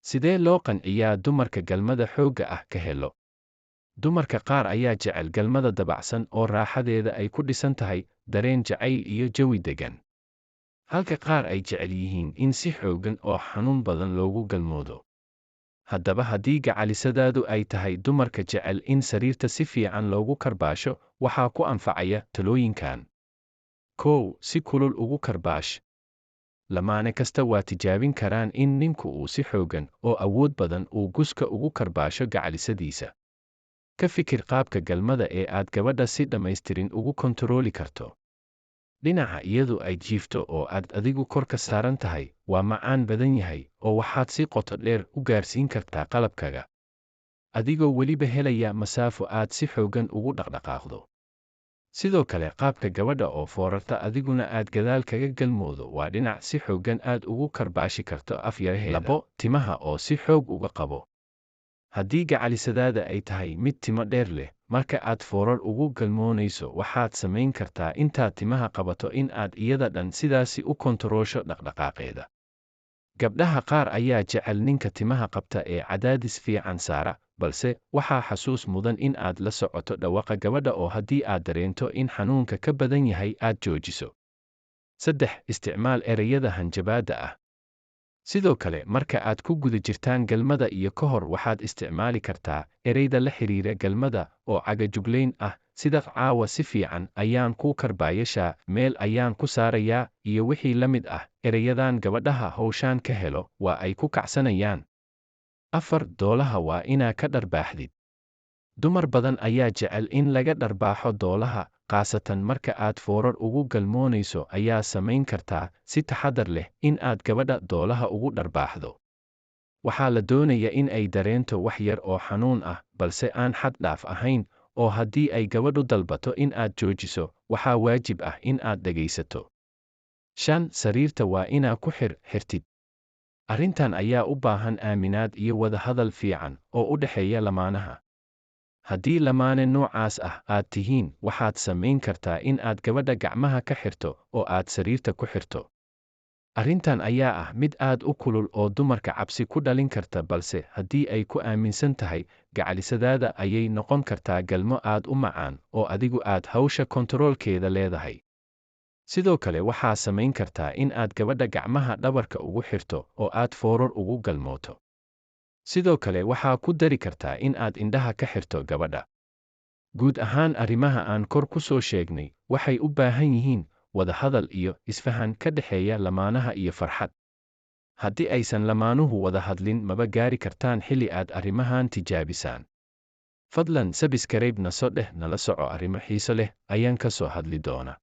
Sidee loo qanciyaa dumarka galmada xoogga ah ka helo? Dumarka qaar ayaa jecel galmada dabacsan oo raaxadeeda ay ku dhisan tahay dareen jacayl iyo jawi deggan. Halka qaar ay jecel yihiin in si xooggan oo xanuun badan loogu galmoodo. Haddaba haddii gacalisadaadu ay tahay dumarka jecel in sariirta si fiican loogu karbaasho, waxaa ku anfacaya talooyinkan. 1. Si kulul ugu karbaash. Lamaane kasta waa tijaabin karaan in ninku uu si xooggan oo awood badan uu guska ugu karbaasho gacalisadiisa. Ka fikir qaabka galmada ee aad gabadha si dhammaystirin ugu kontarooli karto. Dhinaca iyadu ay jiifto oo aad adigu kor ka saaran tahay, waa macaan badan yahay oo waxaad si qoto dheer u gaarsiin kartaa qalabkaga. Adigoo weliba helaya masaafo aad si xooggan ugu dhaqdhaqaaqdo. Sidoo kale qaabka gabadha oo foorarta adiguna aad gadaal kaga galmoodo waa dhinac si xooggan aad ugu karbaashi karto afyaraheeda. 2. Timaha oo si xoog uga qabo. Haddii gacalisadaada ay tahay mid timo dheer leh, marka aad foorar ugu galmoonayso waxaad samayn kartaa intaad timaha qabato in aad iyada dhan sidaasi u kontaroosho dhaqdhaqaaqeeda. Gabdhaha qaar ayaa jecel ninka timaha qabta ee cadaadis fiican saara, balse waxaa xasuus mudan in aad la socoto dhawaaqa gabadha oo haddii aad dareento in xanuunka ka badan yahay aad joojiso. 3. Isticmaal ereyada hanjabaadda ah. Sidoo kale, marka aad ku guda jirtaan galmada iyo ka hor waxaad isticmaali kartaa ereyda la xiriira galmada oo cagajuglayn ah, sida caawa si fiican ayaan kuu karbaayashaa, meel ayaan ku saarayaa, iyo wixii la mid ah. Ereyadan gabadhaha hawshaan ka helo waa ay ku kacsanayaan. 4. Doolaha waa inaa ka dharbaaxdid. Dumar badan ayaa jecel in laga dharbaaxo doolaha, khaasatan marka aad foorar ugu galmoonayso ayaa samayn kartaa si taxadar leh in aad gabadha doolaha ugu dharbaaxdo. Waxaa la doonaya in ay dareento wax yar oo xanuun ah, balse aan xad dhaaf ahayn, oo haddii ay gabadhu dalbato in aad joojiso, waxaa waajib ah in aad dhegaysato. 5. Sariirta waa inaa ku xirtid. Arrintan ayaa u baahan aaminaad iyo wada hadal fiican oo u dhexeeya lamaanaha. Haddii lamaane noocaas ah aad tihiin, waxaad samayn kartaa in aad gabadha gacmaha ka xirto oo aad sariirta ku xirto. Arrintan ayaa ah mid aad u kulul oo dumarka cabsi ku dhalin karta, balse haddii ay ku aaminsan tahay gacalisadaada ayay noqon kartaa galmo aad u macaan oo adigu aad hawsha kontaroolkeeda leedahay. Sidoo kale waxaa samayn kartaa in aad gabadha gacmaha dhabarka ugu xirto oo aad foorar ugu galmooto. Sidoo kale waxaa ku dari kartaa in aad indhaha ka xirto gabadha. Guud ahaan arrimaha aan kor ku soo sheegnay waxay u baahan yihiin wada hadal iyo isfahan ka dhexeeya lamaanaha iyo farxad. Haddii aysan lamaanuhu wada hadlin, maba gaari kartaan xilli aad arrimahan tijaabisaan. Fadlan subscribe na soo dheh, nala soco arrimo xiiso leh ayaan ka soo hadli doona.